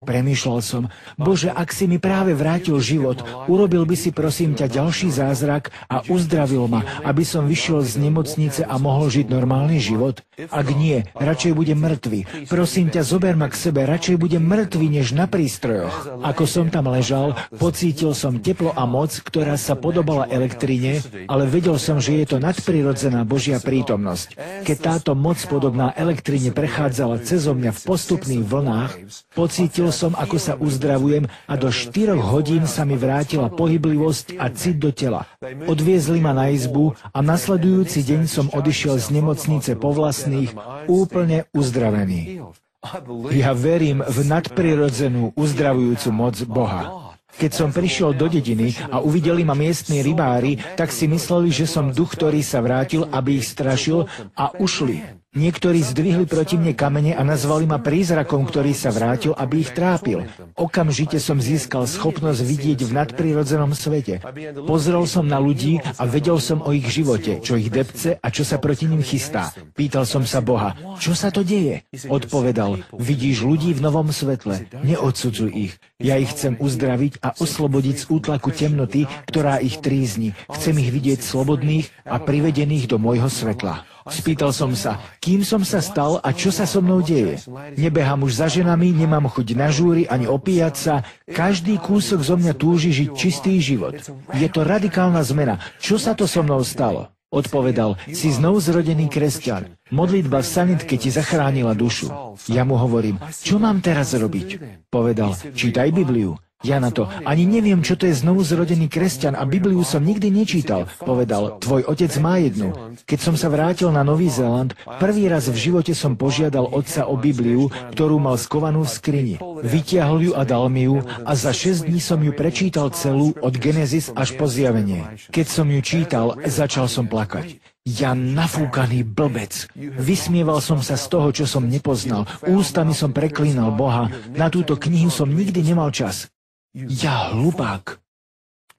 Premýšľal som, Bože, ak si mi práve vrátil život, urobil by si prosím ťa ďalší zázrak a uzdravil ma, aby som vyšiel z nemocnice a mohol žiť normálny život? Ak nie, radšej budem mŕtvy. Prosím ťa, zober ma k sebe, radšej budem mŕtvy, než na prístrojoch. Ako som tam ležal, pocítil som teplo a moc, ktorá sa podobala elektrine, ale vedel som, že je to nadprirodzená Božia prítomnosť. Keď táto moc podobná elektrine prechádzala cezo mňa v postupných vlnách, pocítil som, ako sa uzdravujem a do 4 hodín sa mi vrátila pohyblivosť a cit do tela. Odviezli ma na izbu a nasledujúci deň som odišiel z nemocnice po vlastných, úplne uzdravený. Ja verím v nadprirodzenú uzdravujúcu moc Boha. Keď som prišiel do dediny a uvideli ma miestni rybári, tak si mysleli, že som duch, ktorý sa vrátil, aby ich strašil, a ušli. Niektorí zdvihli proti mne kamene a nazvali ma prízrakom, ktorý sa vrátil, aby ich trápil. Okamžite som získal schopnosť vidieť v nadprirodzenom svete. Pozrel som na ľudí a vedel som o ich živote, čo ich depce a čo sa proti nim chystá. Pýtal som sa Boha, čo sa to deje? Odpovedal, vidíš ľudí v novom svetle, neodsudzuj ich. Ja ich chcem uzdraviť a oslobodiť z útlaku temnoty, ktorá ich trízni. Chcem ich vidieť slobodných a privedených do môjho svetla. Spýtal som sa, kým som sa stal a čo sa so mnou deje. Nebehám už za ženami, nemám chuť na žúry ani opíjať sa. Každý kúsok zo mňa túži žiť čistý život. Je to radikálna zmena. Čo sa to so mnou stalo? Odpovedal, si znovu zrodený kresťan. Modlitba v sanitke ti zachránila dušu. Ja mu hovorím, čo mám teraz robiť? Povedal, čítaj Bibliu. Ja na to, ani neviem, čo to je znovu zrodený kresťan a Bibliu som nikdy nečítal. Povedal, tvoj otec má jednu. Keď som sa vrátil na Nový Zéland, prvý raz v živote som požiadal otca o Bibliu, ktorú mal skovanú v skrini. Vytiahol ju a dal mi ju a za 6 dní som ju prečítal celú od Genesis až po Zjavenie. Keď som ju čítal, začal som plakať. Ja nafúkaný blbec. Vysmieval som sa z toho, čo som nepoznal. Ústami som preklínal Boha. Na túto knihu som nikdy nemal čas. Ja hlupák.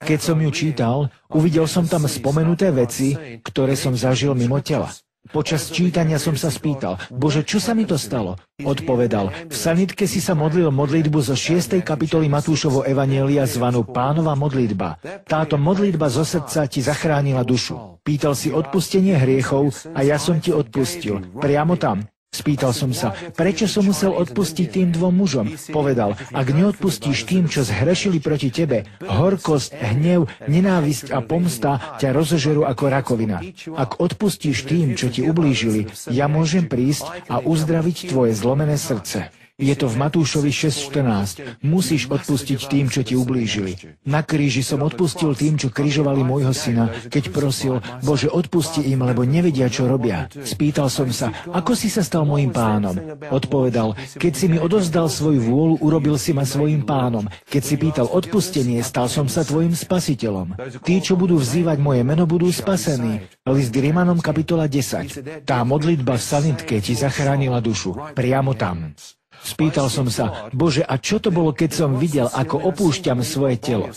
Keď som ju čítal, uvidel som tam spomenuté veci, ktoré som zažil mimo tela. Počas čítania som sa spýtal, Bože, čo sa mi to stalo? Odpovedal, v sanitke si sa modlil modlitbu zo 6. kapitoly Matúšovho evanjelia zvanú Pánova modlitba. Táto modlitba zo srdca ti zachránila dušu. Pýtal si odpustenie hriechov a ja som ti odpustil. Priamo tam. Spýtal som sa, prečo som musel odpustiť tým 2 mužom? Povedal, ak neodpustíš tým, čo zhrešili proti tebe, horkosť, hnev, nenávisť a pomsta ťa rozožerú ako rakovina. Ak odpustíš tým, čo ti ublížili, ja môžem prísť a uzdraviť tvoje zlomené srdce. Je to v Matúšovi 6.14. Musíš odpustiť tým, čo ti ublížili. Na kríži som odpustil tým, čo križovali môjho syna, keď prosil, Bože, odpusti im, lebo nevedia, čo robia. Spýtal som sa, ako si sa stal môjim pánom? Odpovedal, keď si mi odovzdal svoju vôľu, urobil si ma svojim pánom. Keď si pýtal odpustenie, stal som sa tvojim spasiteľom. Tí, čo budú vzývať moje meno, budú spasení. List Rimanom kapitola 10. Tá modlitba v sanitke ti zachránila dušu. Priamo tam. Spýtal som sa, Bože, a čo to bolo, keď som videl, ako opúšťam svoje telo?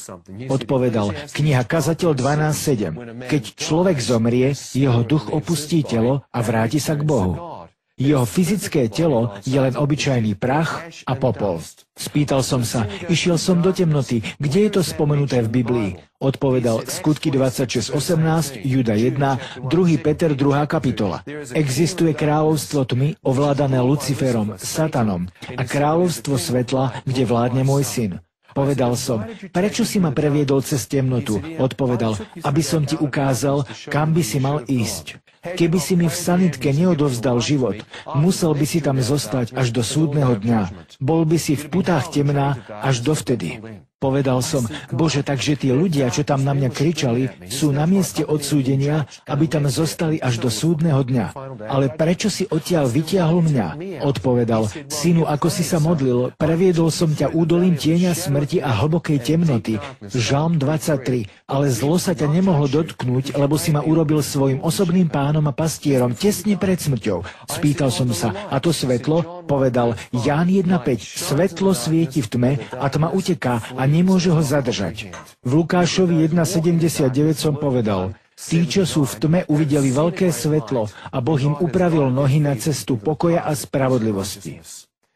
Odpovedal, kniha Kazateľ 12.7. Keď človek zomrie, jeho duch opustí telo a vráti sa k Bohu. Jeho fyzické telo je len obyčajný prach a popol. Spýtal som sa, išiel som do temnoty, kde je to spomenuté v Biblii? Odpovedal, Skutky 26.18, Juda 1, 2. Peter 2. kapitola. Existuje kráľovstvo tmy, ovládané Luciferom, Satanom, a kráľovstvo svetla, kde vládne môj syn. Povedal som, prečo si ma previedol cez temnotu? Odpovedal, aby som ti ukázal, kam by si mal ísť. Keby si mi v sanitke neodovzdal život, musel by si tam zostať až do súdneho dňa. Bol by si v putách temná až dovtedy. Povedal som, Bože, takže tí ľudia, čo tam na mňa kričali, sú na mieste odsúdenia, aby tam zostali až do súdneho dňa. Ale prečo si odtiaľ vytiahol mňa? Odpovedal, synu, ako si sa modlil, previedol som ťa údolím tieňa smrti a hlbokej temnoty. Žalm 23. Ale zlo sa ťa nemohlo dotknúť, lebo si ma urobil svojim osobným pánom a pastierom tesne pred smrťou. Spýtal som sa, a to svetlo? Povedal, Ján 1.5. Svetlo svieti v tme a tma uteká a nemôže ho zadržať. V Lukášovi 1.79 som povedal, tí, čo sú v tme, uvideli veľké svetlo a Boh im upravil nohy na cestu pokoja a spravodlivosti.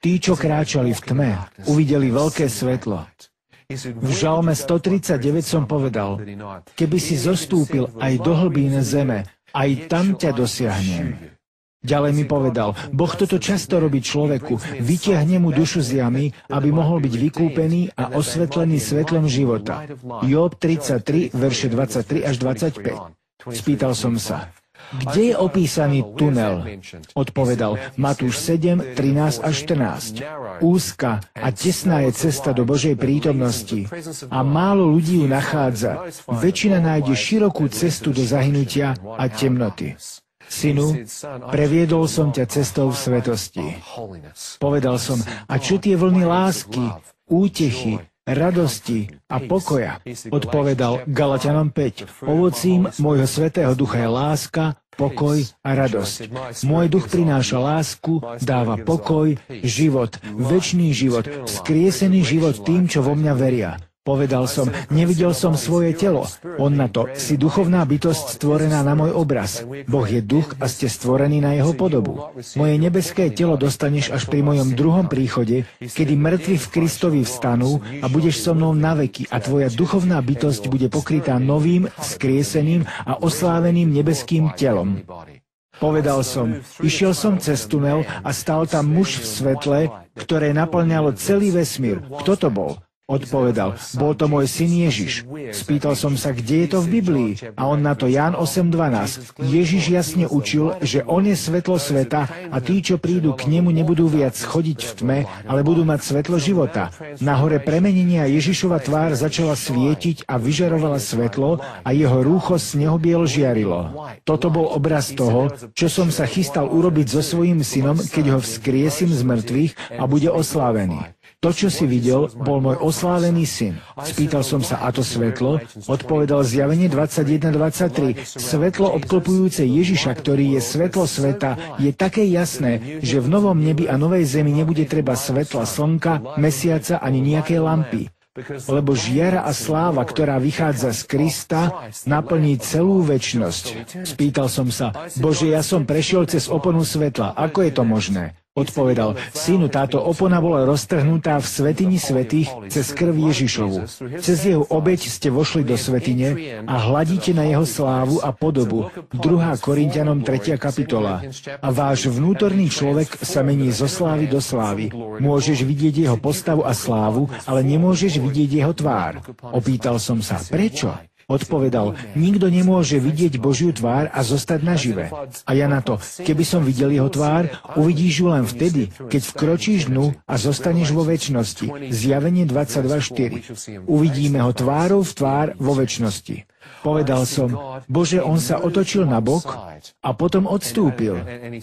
Tí, čo kráčali v tme, uvideli veľké svetlo. V Žalme 139 som povedal, keby si zostúpil aj do hlbín zeme, aj tam ťa dosiahnem. Ďalej mi povedal, Boh toto často robí človeku, vytiahne mu dušu z jamy, aby mohol byť vykúpený a osvetlený svetlom života. Job 33, verše 23 až 25. Spýtal som sa, kde je opísaný tunel? Odpovedal Matúš 7, 13 až 14. Úzka a tesná je cesta do Božej prítomnosti a málo ľudí ju nachádza. Väčšina nájde širokú cestu do zahynutia a temnoty. Synu, previedol som ťa cestou v svetosti. Povedal som, a čo tie vlny lásky, útechy, radosti a pokoja? Odpovedal Galatianom 5. Ovocím môjho svätého ducha je láska, pokoj a radosť. Môj duch prináša lásku, dáva pokoj, život, večný život, vzkriesený život tým, čo vo mňa veria. Povedal som, nevidel som svoje telo. On na to, si duchovná bytosť stvorená na môj obraz. Boh je duch a ste stvorení na jeho podobu. Moje nebeské telo dostaneš až pri mojom druhom príchode, kedy mŕtvi v Kristovi vstanú a budeš so mnou na veky a tvoja duchovná bytosť bude pokrytá novým, vzkrieseným a osláveným nebeským telom. Povedal som, išiel som cez tunel a stál tam muž v svetle, ktoré naplňalo celý vesmír. Kto to bol? Odpovedal, bol to môj syn Ježiš. Spýtal som sa, kde je to v Biblii? A on na to Ján 8.12. Ježiš jasne učil, že on je svetlo sveta a tí, čo prídu k nemu, nebudú viac chodiť v tme, ale budú mať svetlo života. Na hore premenenia Ježišova tvár začala svietiť a vyžarovala svetlo a jeho rúcho z neho bielo žiarilo. Toto bol obraz toho, čo som sa chystal urobiť so svojím synom, keď ho vzkriesím z mŕtvych a bude oslávený. To, čo si videl, bol môj oslávený syn. Spýtal som sa, a to svetlo? Odpovedal Zjavenie 21.23. Svetlo obklopujúce Ježiša, ktorý je svetlo sveta, je také jasné, že v novom nebi a novej zemi nebude treba svetla slnka, mesiaca ani nejakej lampy. Lebo žiara a sláva, ktorá vychádza z Krista, naplní celú večnosť. Spýtal som sa, Bože, ja som prešiel cez oponu svetla. Ako je to možné? Odpovedal, synu, táto opona bola roztrhnutá v svätyni svätých cez krv Ježišovu. Cez jeho obeť ste vošli do svätyne a hladíte na jeho slávu a podobu. 2. Korinťanom 3. kapitola. A váš vnútorný človek sa mení zo slávy do slávy. Môžeš vidieť jeho postavu a slávu, ale nemôžeš vidieť jeho tvár. Opýtal som sa, prečo? Odpovedal, nikto nemôže vidieť Božiu tvár a zostať nažive. A ja na to, keby som videl jeho tvár, uvidíš ju len vtedy, keď vkročíš dnu a zostaneš vo večnosti. Zjavenie 22.4. Uvidíme ho tvárou v tvár vo večnosti. Povedal som, Bože, on sa otočil na bok a potom odstúpil.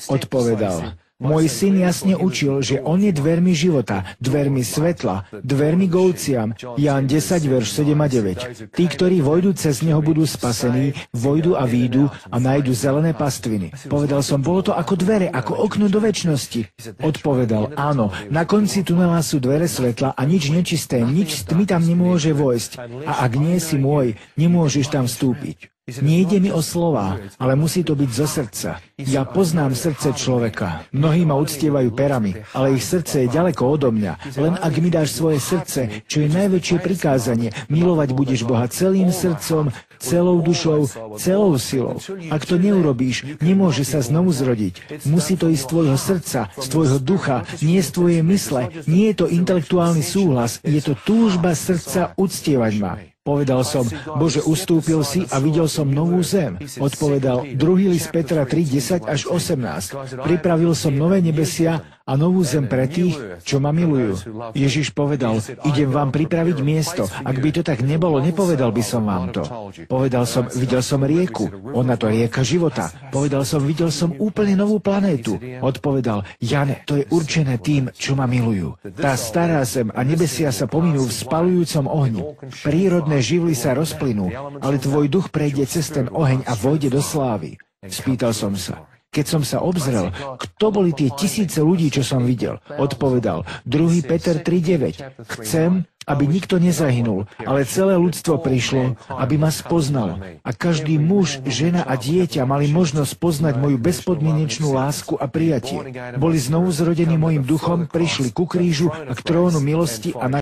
Odpovedal, môj syn jasne učil, že on je dvermi života, dvermi svetla, dvermi golciam. Ján 10, verš 7 a 9. Tí, ktorí vojdu cez neho, budú spasení, vojdu a výjdu a nájdu zelené pastviny. Povedal som, bolo to ako dvere, ako okno do večnosti. Odpovedal, áno, na konci tunela sú dvere svetla a nič nečisté, nič z tmy tam nemôže vojsť. A ak nie si môj, nemôžeš tam vstúpiť. Nejde mi o slová, ale musí to byť zo srdca. Ja poznám srdce človeka. Mnohí ma uctievajú perami, ale ich srdce je ďaleko odo mňa. Len ak mi dáš svoje srdce, čo je najväčšie prikázanie, milovať budeš Boha celým srdcom, celou dušou, celou silou. Ak to neurobíš, nemôže sa znovu zrodiť. Musí to ísť z tvojho srdca, z tvojho ducha, nie z tvojej mysle. Nie je to intelektuálny súhlas, je to túžba srdca uctievať ma. Povedal som, Bože, ustúpil si a videl som novú zem. Odpovedal 2. list Petra 3, 10 až 18. Pripravil som nové nebesia a novú zem pre tých, čo ma milujú. Ježiš povedal, idem vám pripraviť miesto. Ak by to tak nebolo, nepovedal by som vám to. Povedal som, videl som rieku. Ona to rieka života. Povedal som, videl som úplne novú planétu. Odpovedal, Jan, to je určené tým, čo ma milujú. Tá stará zem a nebesia sa pominú v spalujúcom ohni. Prírodné živly sa rozplynú, ale tvoj duch prejde cez ten oheň a vojde do slávy. Spýtal som sa, keď som sa obzrel, kto boli tie tisíce ľudí, čo som videl? Odpovedal 2. Peter 3.9. Chcem, aby nikto nezahynul, ale celé ľudstvo prišlo, aby ma spoznalo. A každý muž, žena a dieťa mali možnosť poznať moju bezpodmienečnú lásku a prijatie. Boli znovu zrodení mojim duchom, prišli ku krížu a k trónu milosti a